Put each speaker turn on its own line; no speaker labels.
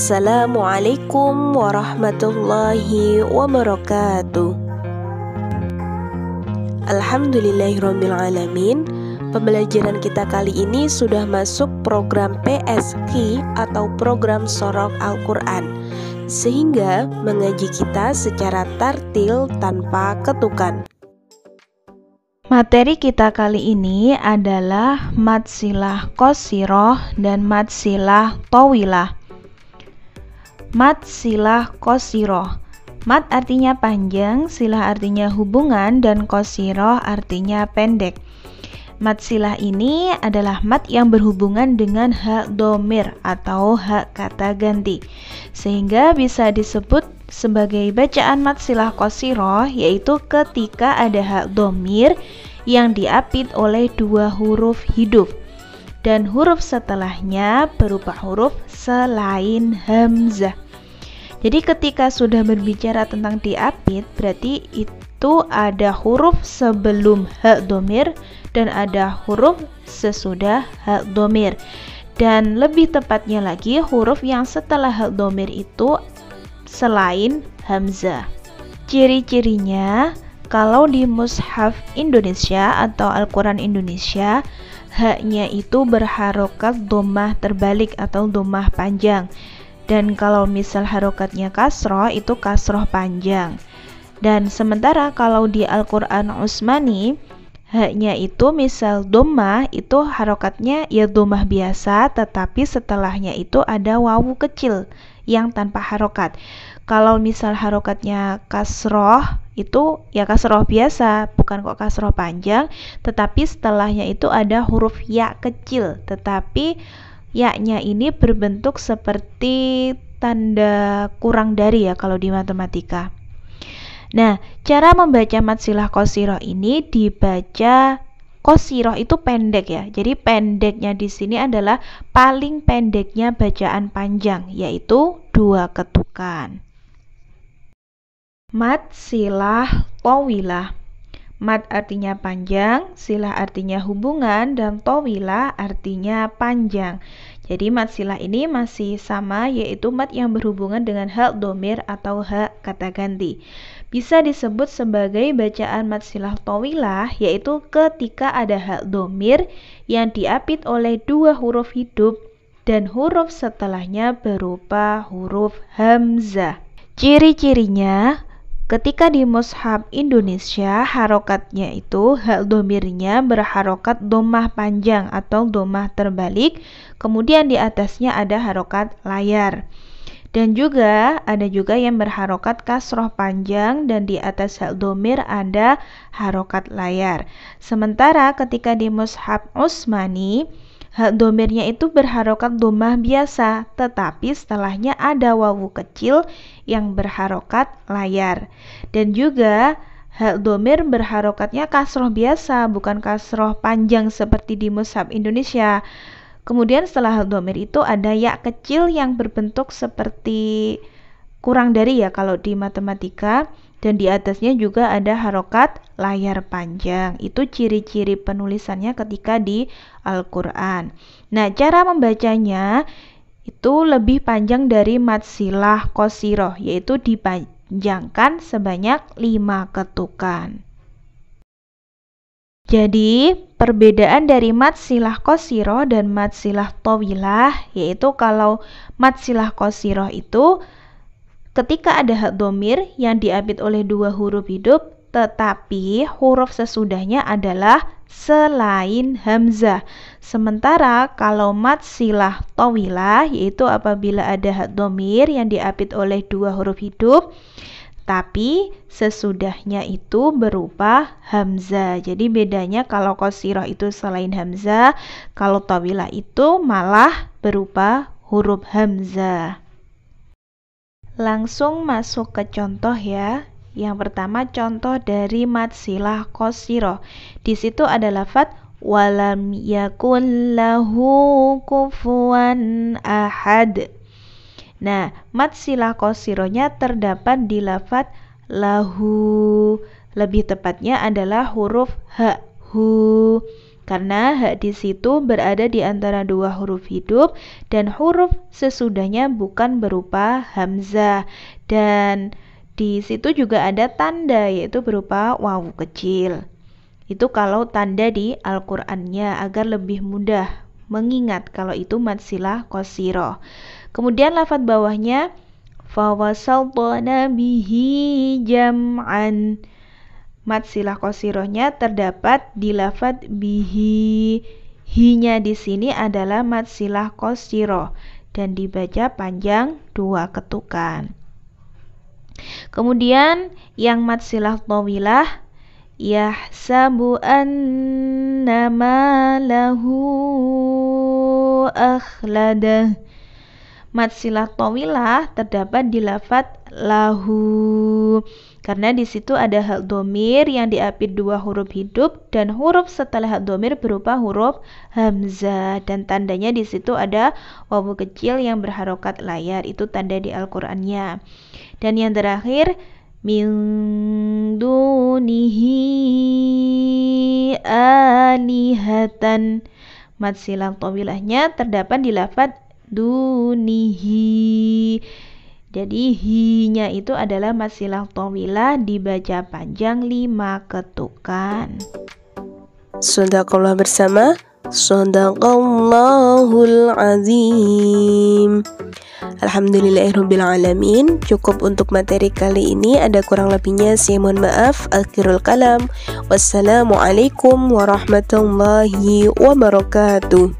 Assalamualaikum warahmatullahi wabarakatuh. Alhamdulillahirrabbilalamin. Pembelajaran kita kali ini sudah masuk program PSQ atau program Sorok Al-Quran, sehingga mengaji kita secara tartil tanpa ketukan.
Materi kita kali ini adalah mad silah qasirah dan mad silah tawilah. Mad silah qasirah. Mad artinya panjang, silah artinya hubungan, dan qasirah artinya pendek. Mad silah ini adalah mad yang berhubungan dengan hak dhamir atau hak kata ganti, sehingga bisa disebut sebagai bacaan mad silah qasirah, yaitu ketika ada hak dhamir yang diapit oleh dua huruf hidup dan huruf setelahnya berupa huruf selain hamzah. Jadi ketika sudah berbicara tentang diapit, berarti itu ada huruf sebelum hak dhamir dan ada huruf sesudah hak dhamir. Dan lebih tepatnya lagi, huruf yang setelah hak dhamir itu selain hamzah. Ciri-cirinya, kalau di mushaf Indonesia atau Al-Quran Indonesia, haknya itu berharokat dhammah terbalik atau dhammah panjang. Dan kalau misal harokatnya kasroh, itu kasroh panjang. Dan sementara kalau di Al-Quran Utsmani, haknya itu misal dhammah, itu harokatnya ya dhammah biasa, tetapi setelahnya itu ada wawu kecil yang tanpa harokat. Kalau misal harokatnya kasroh, itu ya kasroh biasa, bukan kok kasroh panjang, tetapi setelahnya itu ada huruf ya kecil, tetapi ya-nya ini berbentuk seperti tanda kurang dari ya kalau di matematika. Nah, cara membaca mad silah qasirah ini dibaca qasirah itu pendek ya. Jadi pendeknya di sini adalah paling pendeknya bacaan panjang, yaitu 2 ketukan. Mad silah tawilah. Mad artinya panjang, silah artinya hubungan, dan tawilah artinya panjang. Jadi mad silah ini masih sama, yaitu mad yang berhubungan dengan hak dhamir atau hak kata ganti. Bisa disebut sebagai bacaan mad silah tawilah, yaitu ketika ada hak dhamir yang diapit oleh 2 huruf hidup dan huruf setelahnya berupa huruf hamzah. Ciri-cirinya, ketika di mushaf Indonesia, harokatnya itu hak dhamirnya berharokat dhammah panjang atau dhammah terbalik, kemudian di atasnya ada harokat layar. Dan juga ada juga yang berharokat kasroh panjang dan di atas hak dhamir ada harokat layar. Sementara ketika di mushaf Utsmani, hak dhamirnya itu berharokat dhammah biasa, tetapi setelahnya ada wawu kecil yang berharokat layar. Dan juga hak dhamir berharokatnya kasroh biasa, bukan kasroh panjang seperti di mushaf Indonesia. Kemudian setelah hak dhamir itu ada ya kecil yang berbentuk seperti kurang dari ya kalau di matematika, dan di atasnya juga ada harokat layar panjang. Itu ciri-ciri penulisannya ketika di Al-Quran. Nah, cara membacanya itu lebih panjang dari mad silah qasirah, yaitu dipanjangkan sebanyak 5 ketukan. Jadi, perbedaan dari mad silah qasirah dan mad silah tawilah, yaitu kalau mad silah qasirah itu ketika ada hak dhamir yang diapit oleh 2 huruf hidup, tetapi huruf sesudahnya adalah selain hamzah. Sementara kalau mad silah tawilah, yaitu apabila ada hak dhamir yang diapit oleh 2 huruf hidup, tapi sesudahnya itu berupa hamzah. Jadi bedanya kalau qasirah itu selain hamzah, kalau tawilah itu malah berupa huruf hamzah. Langsung masuk ke contoh ya. Yang pertama contoh dari mad silah qasirah. Di situ ada lafadz walam yakun lahu kufuwan ahad. Nah, mad silah qasirahnya terdapat di lafadz lahu. Lebih tepatnya adalah huruf ha, hu. karena ha di situ berada di antara dua huruf hidup dan huruf sesudahnya bukan berupa hamzah, dan di situ juga ada tanda yaitu berupa wawu kecil. Itu kalau tanda di Al-Qur'annya agar lebih mudah mengingat kalau itu mad silah qasirah. Kemudian lafadz bawahnya fawasaltana bihi jam'an. Mad silah qasirahnya terdapat di lafadz bihi. Hi-nya di sini adalah mad silah qasirah dan dibaca panjang 2 ketukan. Kemudian yang mad silah tawilah yahsabu annama lahu akhladah. Mad silah tawilah terdapat di lafadz lahu karena di situ ada hak dhamir yang diapit 2 huruf hidup dan huruf setelah hak dhamir berupa huruf hamzah, dan tandanya di situ ada wawu kecil yang berharokat layar, itu tanda di Al-Qur'annya. Dan yang terakhir min dunihi alihatan. Mad silah tawilahnya terdapat di lafadz dunihi. Jadi hi-nya itu adalah mad silah tawilah dibaca panjang 5 ketukan.
Shadaqallah bersama. Shadaqallahul azim. Alhamdulillahirrabbilalamin. Cukup untuk materi kali ini, ada kurang lebihnya saya mohon maaf. Akhirul kalam. Wassalamualaikum warahmatullahi wabarakatuh.